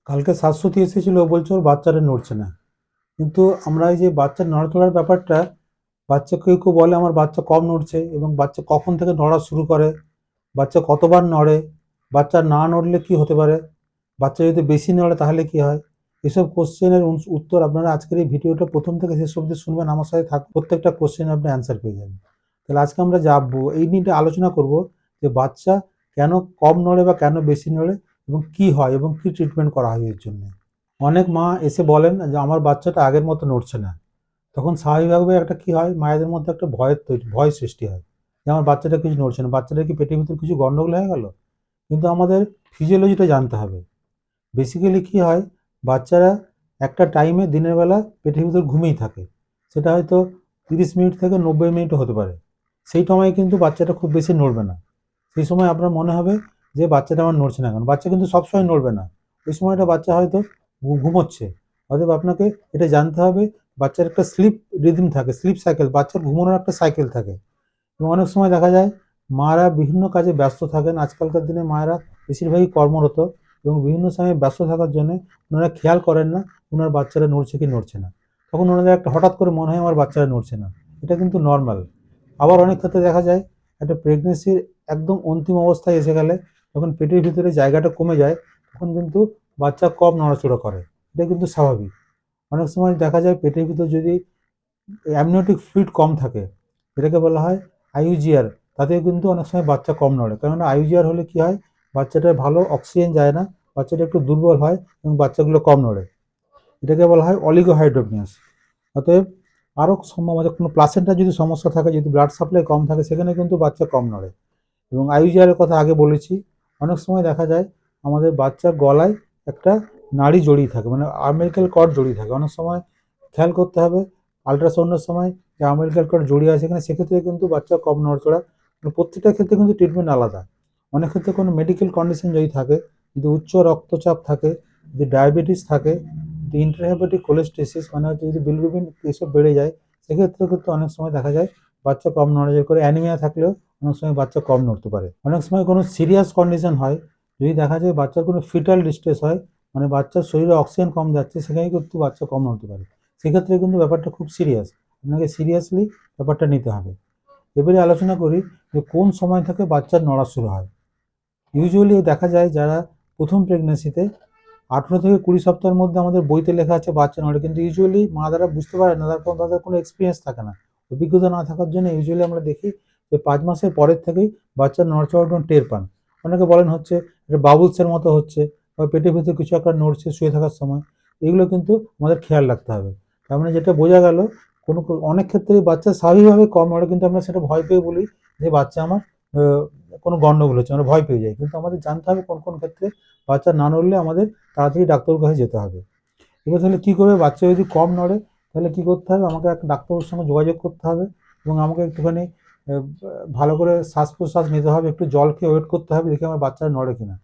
কালকে শাশ্বতী এসেছিল, বলছে ওর বাচ্চাটা নড়ছে না। কিন্তু আমরা এই যে বাচ্চার নড়াচড়ার ব্যাপারটা, বাচ্চা কেউ কেউ বলে আমার বাচ্চা কম নড়ছে, এবং বাচ্চা কখন থেকে নড়া শুরু করে, বাচ্চা কতবার নড়ে, বাচ্চা না নড়লে কি হতে পারে, বাচ্চা যদি বেশি নড়ে তাহলে কি হয়। এসব কোশ্চেনের উত্তর আপনারা আজকের এই ভিডিওটা প্রথম থেকে শেষ অবধি শুনবেন, আমার সাথে থাক, প্রত্যেকটা কোশ্চেন আপনি অ্যান্সার পেয়ে যাবেন। তাহলে আজকে আমরা যাবো এই নিয়ে আলোচনা করব যে বাচ্চা কেন কম নড়ে বা কেন বেশি নড়ে, এবং কি হয় এবং কি ট্রিটমেন্ট করা হয় এর জন্য। অনেক মা এসে বলেন যে আমার বাচ্চাটা আগের মতো নড়ছে না। তখন স্বাভাবিকভাবে একটা কি হয়, মায়েদের মধ্যে একটা ভয় সৃষ্টি হয় যে আমার বাচ্চাটা কিছু নড়ছে না, বাচ্চাটা কি পেটের ভিতর কিছু গন্ডগোল হয়ে গেল। কিন্তু আমাদের ফিজিওলজিটা জানতে হবে। বেসিক্যালি কি হয়, বাচ্চারা একটা টাইমে দিনের বেলা পেটের ভিতর ঘুমিয়েই থাকে। সেটা হয়তো 30 মিনিট থেকে 90 মিনিটও হতে পারে। সেই সময় কিন্তু বাচ্চাটা খুব বেশি নড়বে না। সেই সময় আপনার মনে হবে যে বাচ্চাটা আমার নড়ছে না কেন, বাচ্চা কিন্তু সবসময় নড়বে না। ওই সময়টা বাচ্চা হয়তো ঘুমোচ্ছে। অতএব আপনাকে এটা জানতে হবে, বাচ্চার একটা স্লিপ রিদম থাকে, স্লিপ সাইকেল, বাচ্চার ঘুমানোর একটা সাইকেল থাকে। এবং অনেক সময় দেখা যায় মারা বিভিন্ন কাজে ব্যস্ত থাকেন, আজকালকার দিনে মায়েরা বেশিরভাগই কর্মরত, এবং বিভিন্ন সময় ব্যস্ত থাকার জন্য ওনারা খেয়াল করেন না ওনার বাচ্চারা নড়ছে কি নড়ছে না। তখন ওনাদের একটা হঠাৎ করে মনে হয় আমার বাচ্চারা নড়ছে না। এটা কিন্তু নর্মাল। আবার অনেক ক্ষেত্রে দেখা যায় একটা প্রেগনেন্সির একদম অন্তিম অবস্থায় এসে গেলে, যখন পেটের ভিতরে জায়গাটা কমে যায়, তখন কিন্তু বাচ্চা কম নড়াচড়া করে। এটা কিন্তু স্বাভাবিক। অনেক সময় দেখা যায় পেটের ভিতর যদি অ্যামনিওটিক ফ্লুইড কম থাকে, যেটাকে বলা হয় আইইউজিআর, তাতেও কিন্তু অনেক সময় বাচ্চা কম নড়ে। কেননা আইইউজিআর হলে কি হয়, বাচ্চাটার ভালো অক্সিজেন যায় না, বাচ্চাটা একটু দুর্বল হয় এবং বাচ্চাগুলো কম নড়ে। এটাকে বলা হয় অলিগোহাইড্রোপিনিয়াস। অতএব আরও আমাদের কোনো প্লাসেন্টার যদি সমস্যা থাকে, যদি ব্লাড সাপ্লাই কম থাকে, সেখানে কিন্তু বাচ্চা কম নড়ে। এবং আইইউজিআরের কথা আগে বলেছি। অনেক সময় দেখা যায় আমাদের বাচ্চার গলায় একটা নাড়ি জড়িয়ে থাকে, মানে আর্মেরিক্যাল কর্ড জড়িয়ে থাকে। অনেক সময় খেয়াল করতে হবে আল্ট্রাসাউন্ডের সময় যে আর্মেরিক্যাল কর্ড জড়িয়ে আছে কিনা, সেক্ষেত্রে কিন্তু বাচ্চা কম নড়চড়া। প্রত্যেকটা ক্ষেত্রে কিন্তু ট্রিটমেন্ট আলাদা। অনেক ক্ষেত্রে কোনো মেডিকেল কন্ডিশন যদি থাকে, যদি উচ্চ রক্তচাপ থাকে, যদি ডায়াবেটিস থাকে, যদি ইন্টারহেপাটিক কোলেস্টেসিস মানে হচ্ছে যদি বিলিরুবিন এসব বেড়ে যায়, সেক্ষেত্রে কিন্তু অনেক সময় দেখা যায় বাচ্চা কম নড়াচড়া করে। অ্যানিমিয়া থাকলেও অনেক সময় বাচ্চা কম নড়তে পারে। অনেক সময় কোনো সিরিয়াস কন্ডিশন হয়, যদি দেখা যায় বাচ্চার কোনো ফিটাল ডিস্ট্রেস হয়, মানে বাচ্চার শরীরে অক্সিজেন কম যাচ্ছে, সেখানে কিন্তু বাচ্চা কম নড়তে পারে। সেক্ষেত্রে কিন্তু ব্যাপারটা খুব সিরিয়াস, আপনাকে সিরিয়াসলি ব্যাপারটা নিতে হবে। এবারে আলোচনা করি যে কোন সময় থেকে বাচ্চার নড়া শুরু হয়। ইউজুয়ালি দেখা যায় যারা প্রথম প্রেগনেন্সিতে 18 থেকে 20 সপ্তাহের মধ্যে আমাদের বইতে লেখা আছে বাচ্চা নড়ে, কিন্তু ইউজুয়ালি মাদারা বুঝতে পারে না, তার কারণ তাদের কোনো এক্সপিরিয়েন্স থাকে না, অভিজ্ঞতা না থাকার জন্য ইউজুয়ালি আমরা দেখি যে 5 মাসের পরের থেকেই বাচ্চার নড়াচড়া টের পান। অনেকে বলেন হচ্ছে এটা বাবুলসের মতো হচ্ছে, বা পেটের ভিতরে কিছু একটা নড়ছে শুয়ে থাকার সময়। এগুলো কিন্তু আমাদের খেয়াল রাখতে হবে। তার মানে যেটা বোঝা গেল, কোনো অনেক ক্ষেত্রেই বাচ্চা স্বাভাবিকভাবে কম নড়ে, কিন্তু আমরা সেটা ভয় পেয়ে বলি যে বাচ্চা আমার কোনো গন্ডগোল হচ্ছে, আমরা ভয় পেয়ে যাই। কিন্তু আমাদের জানতে হবে কোন কোন ক্ষেত্রে বাচ্চা না নড়লে আমাদের তাড়াতাড়ি ডাক্তারের কাছে যেতে হবে। এবার তাহলে কী করবে, বাচ্চা যদি কম নড়ে তাহলে কী করতে হবে, আমাকে একটা ডাক্তারের সঙ্গে যোগাযোগ করতে হবে, এবং আমাকে একটুখানি ভালো করে শ্বাস প্রশ্বাস নিতে হবে, একটু জল খেয়ে ওয়েট করতে হবে, দেখি আমার বাচ্চারা নড়ে কিনা।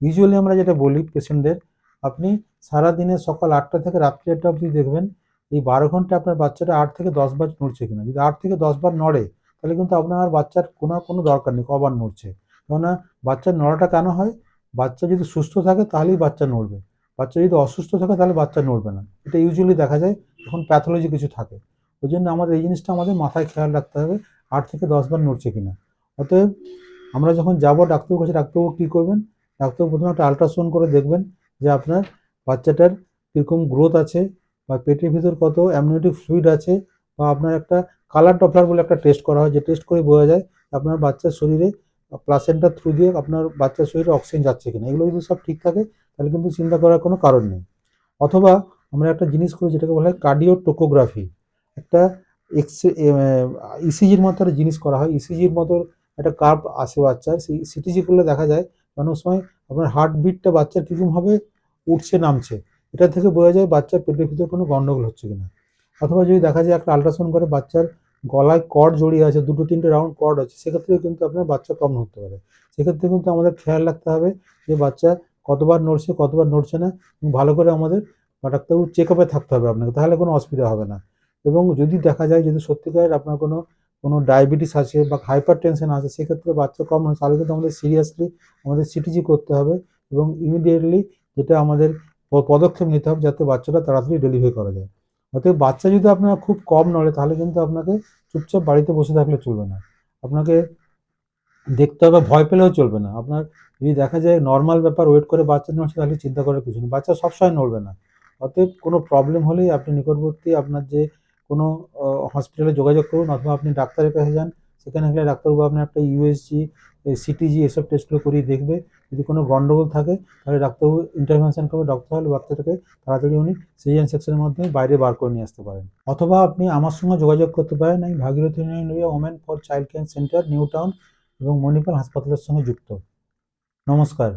ইউজুয়ালি আমরা যেটা বলি পেশেন্টদের, আপনি সারাদিনে সকাল 8টা থেকে রাত্রি 8টা অবধি দেখবেন এই 12 ঘন্টা আপনার বাচ্চাটা 8 থেকে 10 বার নড়ছে কিনা। যদি 8 থেকে 10 বার নড়ে, তাহলে কিন্তু আপনার বাচ্চার কোনো দরকার নেই কবার নড়ছে। কেননা বাচ্চার নড়াটা কেন হয়, বাচ্চা যদি সুস্থ থাকে তাহলেই বাচ্চা নড়বে, বাচ্চা যদি অসুস্থ থাকে তাহলে বাচ্চা নড়বে না। এটা ইউজুয়ালি দেখা যায় যখন প্যাথোলজি কিছু থাকে। ওই জন্য আমাদের এই জিনিসটা আমাদের মাথায় খেয়াল রাখতে হবে, 8 থেকে 10 বার নড়ছে কিনা। অতএব আমরা যখন যাব ডাক্তারের কাছে, ডাক্তারবাবু কী করবেন, ডাক্তারবাবু প্রথমে একটা আল্ট্রাসাউন্ড করে দেখবেন যে আপনার বাচ্চাটার কীরকম গ্রোথ আছে, বা পেটের ভিতর কত অ্যামনিওটিক ফ্লুইড আছে, বা আপনার একটা কালার ডপলার বলে একটা টেস্ট করা হয়, যে টেস্ট করে বোঝা যায় আপনার বাচ্চার শরীরে প্লাসেন্টার থ্রু দিয়ে আপনার বাচ্চার শরীরে অক্সিজেন যাচ্ছে কিনা। এগুলো যদি সব ঠিক থাকে তাহলে কিন্তু চিন্তা করার কোনো কারণ নেই। অথবা আমরা একটা জিনিস করি যেটাকে বলা হয় কার্ডিওটোকোগ্রাফি। একটা এক্স ইসিজির মতো একটা জিনিস করা হয়, ইসিজির মতো একটা কার্ভ আসে বাচ্চার, সেই সিটিজি করলে দেখা যায় অনেক সময় আপনার হার্টবিটটা বাচ্চার কীরকমভাবে উঠছে নামছে, এটা থেকে বোঝা যায় বাচ্চার পেটের ভিতরে কোনো গন্ডগোল হচ্ছে কিনা। অথবা যদি দেখা যায় একটা আল্ট্রাসাউন্ড করে বাচ্চার গলায় কর্ড জড়িয়ে আছে, 2-3টে রাউন্ড কর্ড আছে, সেক্ষেত্রে কিন্তু আপনার বাচ্চা কম নড়তে পারে। সেক্ষেত্রে কিন্তু আমাদের খেয়াল রাখতে হবে যে বাচ্চা কতবার নড়ছে কতবার নড়ছে না, এবং ভালো করে আমাদের ডাক্তারবাবুর চেক আপে থাকতে হবে আপনাকে, তাহলে কোনো অসুবিধা হবে না। এবং যদি দেখা যায় যদি সত্যিকারের আপনার কোনো ডায়াবেটিস আছে বা হাইপার টেনশন আছে, সেক্ষেত্রে বাচ্চা কম নড়ছে, তাহলে কিন্তু আমাদের সিরিয়াসলি আমাদের সিটিজি করতে হবে, এবং ইমিডিয়েটলি যেটা আমাদের পদক্ষেপ নিতে হবে যাতে বাচ্চাটা তাড়াতাড়ি ডেলিভারি করা যায়। অতএব বাচ্চা যদি আপনার খুব কম নড়ে তাহলে কিন্তু আপনাকে চুপচাপ বাড়িতে বসে থাকলে চলবে না। আপনাকে দেখতে হবে, ভয় পেলেও চলবে না। আপনার যদি দেখা যায় নরমাল ব্যাপার, ওয়েট করে বাচ্চা নড়ছে, তাহলে চিন্তা করার কিছু নেই। বাচ্চা সবসময় নড়বে না। অতএব কোনো প্রবলেম হলেই আপনি নিকটবর্তী আপনার যে কোনো হসপিটালে যোগাযোগ করুন, অথবা আপনি ডাক্তারের কাছে যান। সেখানে গেলে ডাক্তারবাবু আপনার একটা ইউএসজি, সিটিজি এসব টেস্টগুলো করিয়ে দেখবে। যদি কোনো গন্ডগোল থাকে তাহলে ডাক্তারবাবু ইন্টারভেনশন করবে, হলে বাচ্চাটাকে তাড়াতাড়ি উনি সিজারিয়ান সেকশনের মাধ্যমে বাইরে বার করে নিয়ে আসতে পারেন। অথবা আপনি আমার সঙ্গে যোগাযোগ করতে পারেন। আমি Bhagirathi union women for child care centre, new town এবং মণিপাল হাসপাতালের সঙ্গে যুক্ত। নমস্কার।